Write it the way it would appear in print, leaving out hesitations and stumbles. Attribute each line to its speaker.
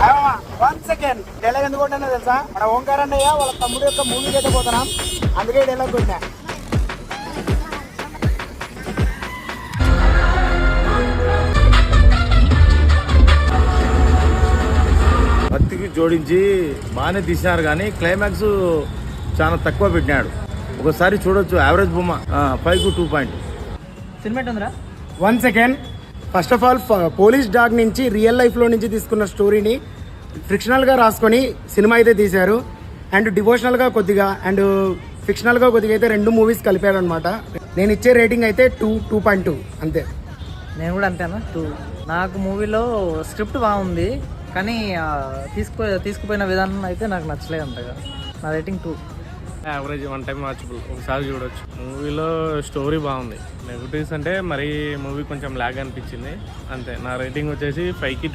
Speaker 1: 1 second dialogue ఎందుకు కొట్టినా తెలుసా? మన ఓంకార్ అన్నయ్య వాళ్ళ తమ్ముడు యొక్క మూవీకి అయితే పోతున్నాం, అందుకే డైలాగ్ కొట్టినా.
Speaker 2: భక్తికి జోడించి బాగానే తీసినారు కానీ క్లైమాక్స్ చాలా తక్కువ పెట్టినాడు. ఒకసారి చూడొచ్చు, యావరేజ్ బొమ్మ 5 to 2 పాయింట్.
Speaker 3: సినిమా ఉందిరా.
Speaker 1: 1 second. First of all police dog నుంచి రియల్ లైఫ్లో నుంచి తీసుకున్న స్టోరీని ఫిక్షనల్గా రాసుకొని సినిమా అయితే తీశారు. అండ్ డివోషనల్గా కొద్దిగా అండ్ ఫిక్షనల్గా కొద్దిగా అయితే 2 మూవీస్ కలిపారు అనమాట. నేను ఇచ్చే రేటింగ్ అయితే 2.2 అంతే.
Speaker 3: నేను కూడా అంతేనా 2. నాకు మూవీలో స్క్రిప్ట్ బాగుంది కానీ తీసుకుపోయిన విధానం అయితే నాకు నచ్చలేదు అంతగా. నా రేటింగ్ 2.
Speaker 4: యావరేజ్, 1 టైం వాచబుల్, ఒకసారి చూడొచ్చు. మూవీలో స్టోరీ బాగుంది. నెగటివ్స్ అంటే మరీ మూవీ కొంచెం ల్యాగ్ అనిపించింది అంతే. నా రేటింగ్ వచ్చేసి 5కి